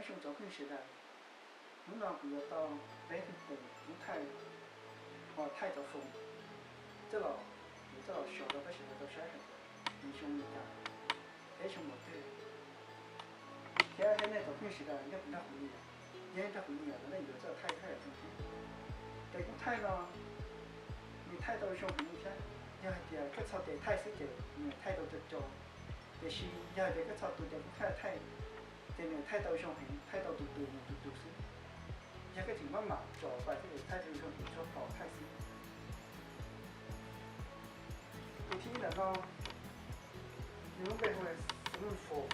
想早肯时代，侬那比较到北平的不太，太早风，这老，这老小的不现在到山上，你兄弟家，还是没对。现在早肯时代，人家不太会呀，人家会呀，那有这太中天，但古太呢，你太到上很天，你还得个操得太是的，你太到这叫，但是你还得个操都得不太。แต่เนี่ยไทยตัวช่องเห็นไทยตัวดูซิยังก็ถึงว่าหมาจ่อไปที่ไทยตัวช่องชอบต่อไทยซิตัวที่แล้วก็你们背后是什么佛？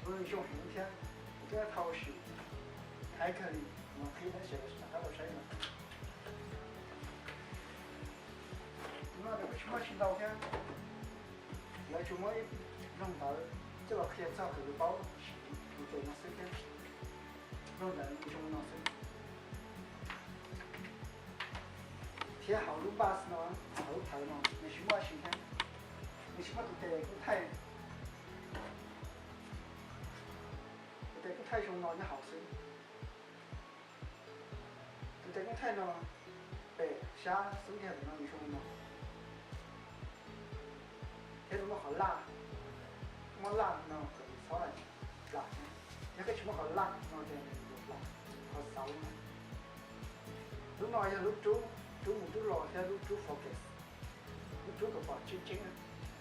我们用明天，我给他掏水，还可以，我可以来写个啥到谁呢？那这个什么青岛片，来就我弄到。这个可以找这个包，就这种时间，弄在你兄那时，贴好路巴士呢，后台呢，你什么时间？你什么都得个太，都得个太凶了，你好事，都得个太呢，对，下身体那你兄呢，这怎么好辣？么辣呢？可以烧来辣，一个什么好辣？那这样辣，好烧呢。lúc nào giờ lúc chú lo theo lúc chú focus, lúc chú có bảo chính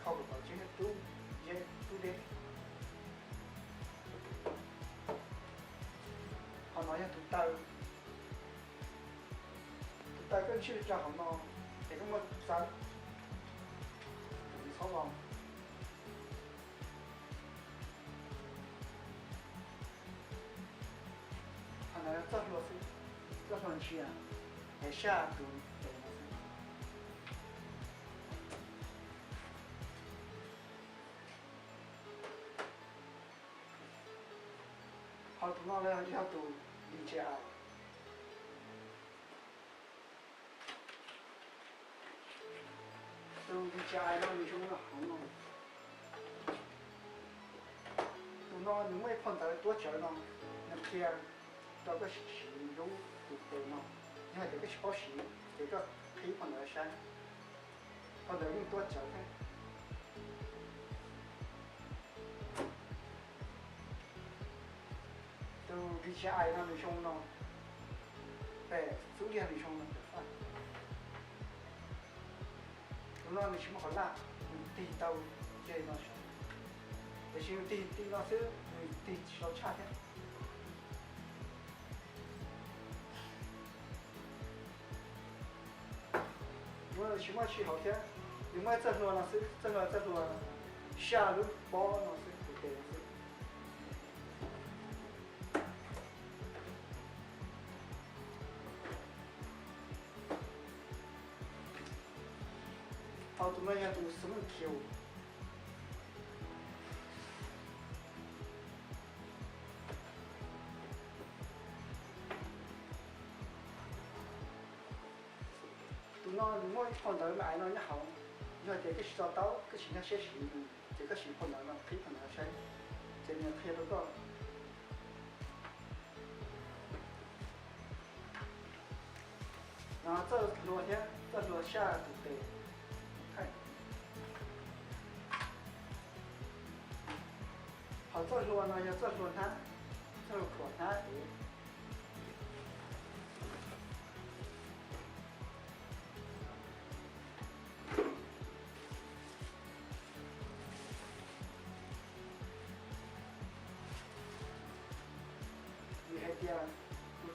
không có bảo chính chú dễ chú đến. Họ nói là tụi tao cái chuyện cho họ nó thì cũng một sáng, thì 6 vòng.那这说是，这说去啊，也下都怎么是？好多那了要都理解啊。都理解啊，那你说那好呢？都那你没碰到多久呢？那天。到个形容对不对呢？你看这个消息，这个可以放到山，放到用多久呢？都比起爱那里凶了，对，手里那里凶了就算。那你什么好辣？地到这那时候，但是地那时候地小夏天。我起码去好天，另外这说那是这说下路包那是不对是。好多那些都什么跳？那我碰到买了你好，你说这个洗澡刀，个现在写信，这个信碰到了，可以碰到谁？这边贴了个。然后这昨天，这昨下对不对？看。好，这说呢，要这说他，这可他的。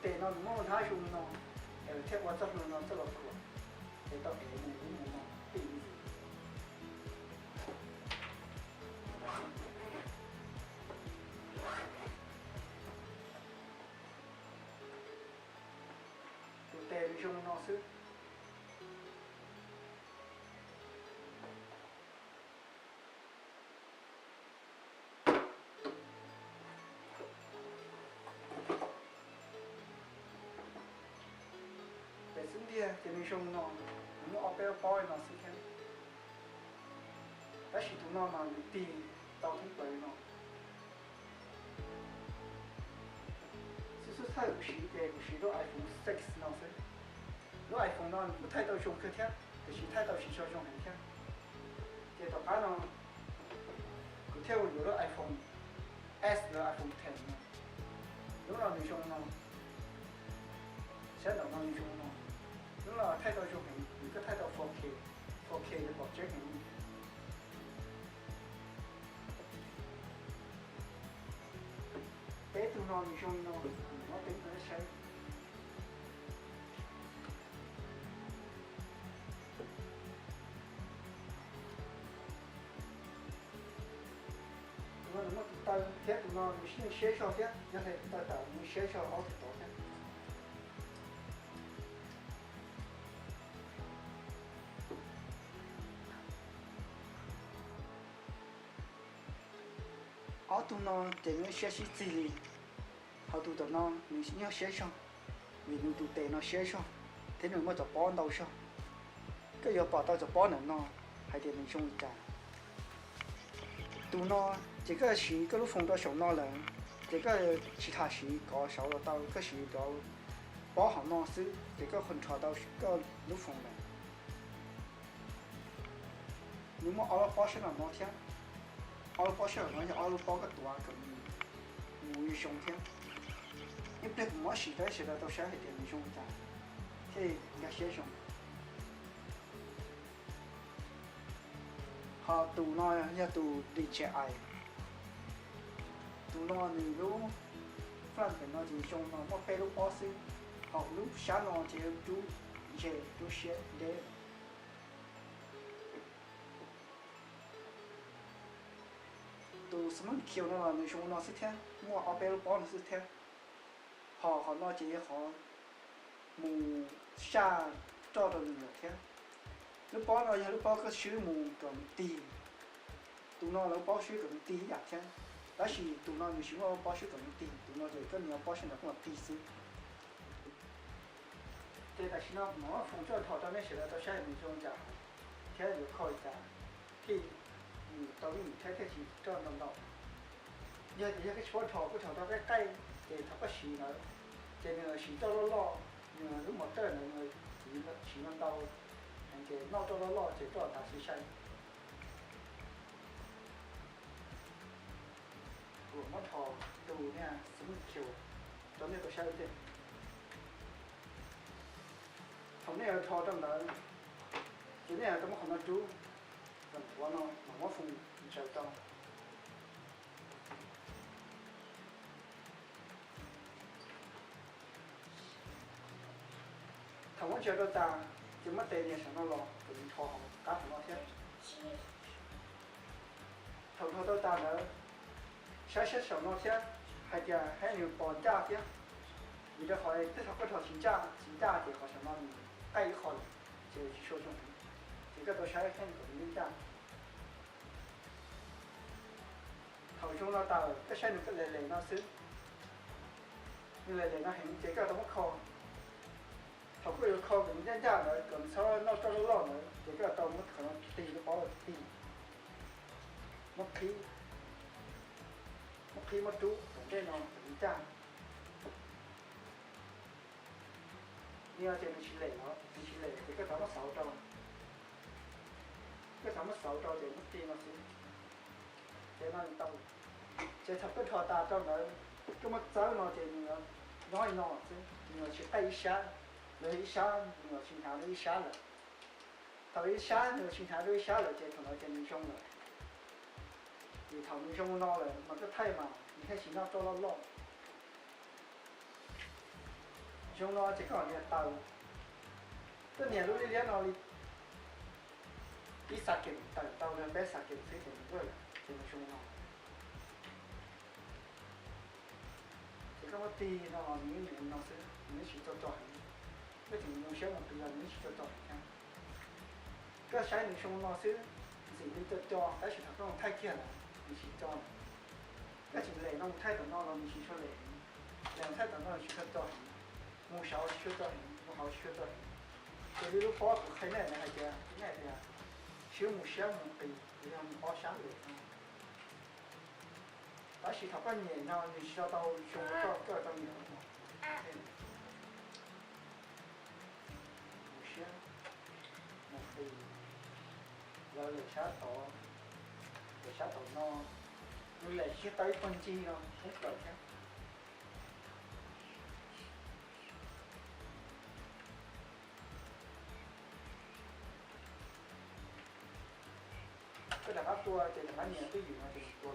对，那我他兄弟呢，贴我这边呢这个苦，得到别人的呢，对意思。对，兄弟老师。身体这边凶呢，我们后边包一段时间，但是都那嘛地到通北呢，太有时的不是到 iPhone 6那是，到 iPhone 那不太到上去听，就是太到是小上很听。这到俺那，个跳有了 iPhone S 的 iPhone 10呢，有了你上那，现在那你上那，有了太到上很，一个太到 4K 的保证很。bé tụi nó đi xong nó tính nó sẽ nó ta thế tụi nó sẽ sao thế nó sẽ ta tạo nó sẽ sao áo thì tốt thế áo tụi nó để nó sẽ gì họ tụi nó mình nhớ sẽ sao vì mình tụi tệ nó sẽ sao thế nên mới tập bón đâu sao cái giờ bỏ tao tập bón nó hay để mình xong cả tụi nó chỉ cái gì cái lúc phong đó sống nó là chỉ cái其他事搞少了到个事到包好那是这个很差到个陆风了。你们熬了包些了那天，熬了包些了那天熬了包个多更无语胸天。你别个没时间现在到小孩点你胸在，这应该先胸。họ tụ nó ya tụ đi chạy ai tụ nó thì lúc phát triển nó thì trong nó có phải lúc có sự họ lúc sáng nó thì chú dễ chú sẽ để tụ sớm chiều nó là người trong nó sẽ thế mua ở bên lúc có nó sẽ thế họ nó chỉ họ mù xa cho được nhiều thế lúc đó nó lúc đó có sứ mù cầm tì tụi nó lúc đó sứ cầm tì vậy chứ đó là tụi nó nhiều sứ nó bao sứ cầm tì tụi nó rồi có nhiều bao sứ nó cũng là tì sứ thế là nó phụ cho thọ cho nên sẽ là tao sẽ mình cho trả thế là được khỏi trả thì tao nghĩ thế thì cho nó đâu giờ thì cái số thọ của thọ tao cái cây thì thọ có xì nữa thì là xì cho nó lo nhưng mà lúc mà tới là người chỉ nó đâu cái nó cho nó lo chỉ cho ta sẽ sai của nó thò đủ nha sớm chiều cho nên tôi sai thế hôm nay thò trong đó cái này tôi không nói chú còn của nó mà phun chạy trong thằng nó chơi đâu ta chỉ mất tiền nhà nó lo thì thò họ cá thằng nó hết thằng tôi ta nữa sẽ sống nó hết hay là hay nhiều bòn cha chứ vì đó hỏi tất cả các thằng chính cha thì họ sống nó tay họ chỉ số trong thì cái tôi sẽ hay của những cha thằng chúng nó tạo cái sẽ được cái lề nó xứ như lề nó hình chỉ cái tôi mất kho họ có yêu cầu những nhân gia nữa còn sau nó cho nó lo nữa thì cái tàu mất khả năng tì nó có tì mất khí mất trú cái nó những cha nhưng thì mình chỉ lệ thì cái tàu nó 600 cái tàu nó 600 thì mất tiền nó xí thế nó tàu thế thật cái thọ ta cho nó cái mất giáo nó thì nói nó chứ nó chỉ tay xa lấy xa nhưng mà sinh thái lấy xa rồi tao lấy xa nhưng sinh thái lấy xa rồi thì thằng nó trên mình xong rồi thì thằng mình xong nó rồi mà cái thay mà mình thấy chỉ nó cho nó lo xong nó chỉ còn nhà tàu cái nhà lúc đi lấy nó đi sạc kiểm tàu là bé sạc kiểm thấy thì mình rồi thì mình xong nó thì cái mất ti nó những nó sẽ những chỉ cho cái thì nó sẽ một cái lần nó sẽ cho cái sai mình xong nó sẽ gì đi cho cái sự thật nó thay kia là mình chỉ cho cái chuyện này nó thay đổi nó là mình chỉ cho lệ làm thay đổi nó là chỉ cho mua sáu chỉ cho mua hậu chỉ cho cái lúc phó của cái này là hay chưa cái này là siêu một tỷ thì làm phó sáng được đó sự thật có nhiều nó mình cho tao xong cái tao nhiều 不行，那可以，要留下到，留下到那，你来去带风机了，很搞笑。cái đàn áp tua thì đàn áp nhiều cái gì mà thì tua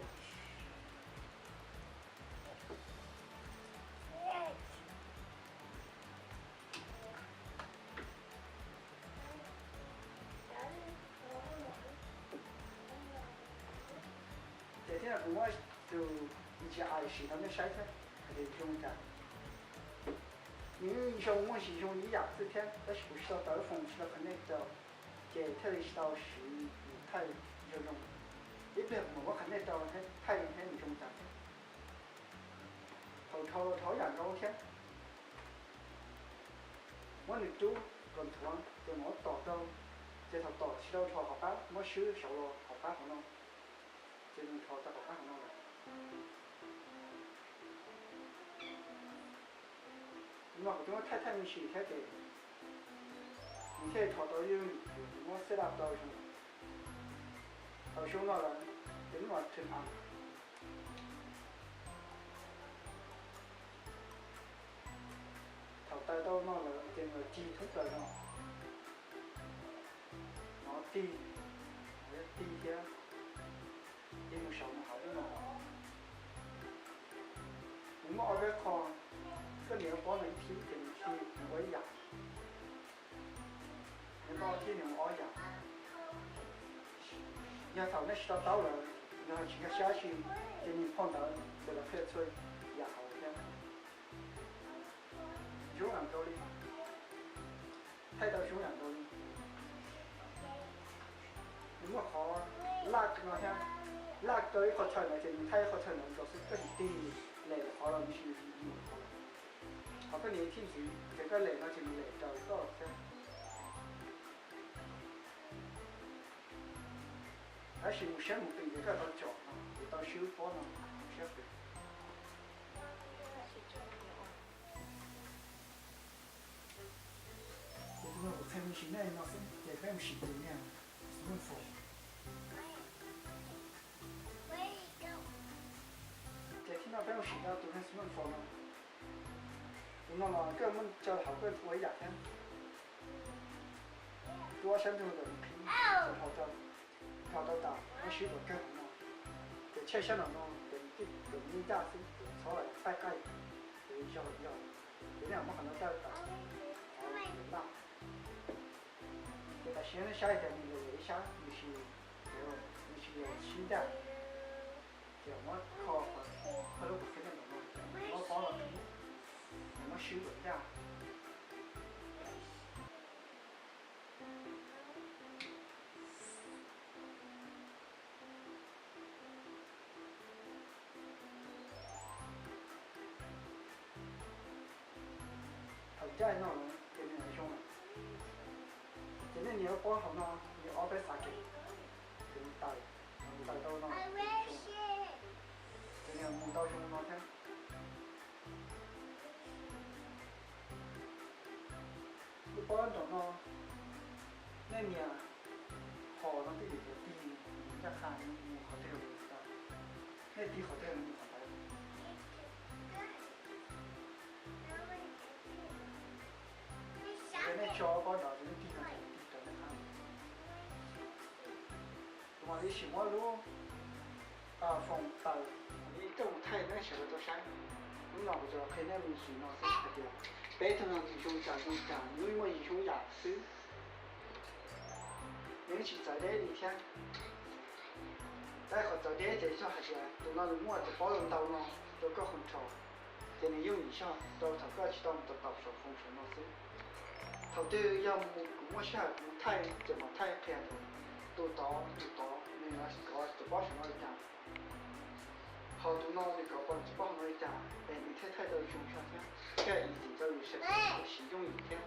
thế thế là cũng có từ chỉ ai sĩ nó mới sai thế thì dùng cả những dùng một sử dụng一样之天但是不知道到风是了可能到这特别是到是太有用一边我可能到太很重要头两周天我你都跟团跟我到到这头到起到朝好班我收少了好班好了这种朝在好班好了我好多太太没事太对你现在朝到有我设到到什么到熊了了等我吃饭头带到那了这个鸡腿在那然后第一天因为上好的嘛我二边看个年包能提给你提我养年包提你我养你看头那时到了然后去个下去给你碰到这个配出养好天熊养沟里太到熊养沟里如果好拉个那天拉个一个菜呢就你太一个菜呢就是个地来的好了你去好了好个年轻时这个来呢就来找一个天而且有些目的这个到脚呢到修复呢学会这个我才能现在那是也很习惯呢很佛这听到朋友学到都很很佛呢那么跟我们教好个我一两天多深度的拼好的好的打我学过更好呢这切下来呢等你家是朝来大概要有两不可能再打好那给他现在下一点那个围下有些期待这我靠可能不非常懂我包了我修文的头家那种给你来凶了今天你要包好呢你230给你带到那凶今天摸到凶那天你包完呢那年好了这里的地人家看你好这个不知道那地好这个你好白那脚包着这个地上地在看我的喜欢路风大你这种太那小的都山你老不知道可以那么行了是不对白头上英雄讲因为我英雄雅思人去在那一天再和早点这说还是等到我这包容到呢都个很潮这里用一下到他个去到都到手风水老师头对要我下太怎么太偏了都到那个搞这包什么讲好多呢那个包这包什么讲你太多凶杀天这一直都有些使用一天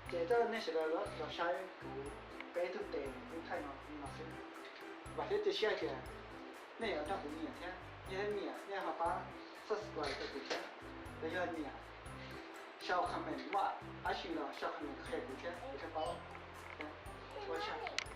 这个那时候老晒白头带都太难老师把这夏天那样他不年天你很年你还把40块这个钱这要年，小孩们娃，他学了，小孩们还不去包，我去。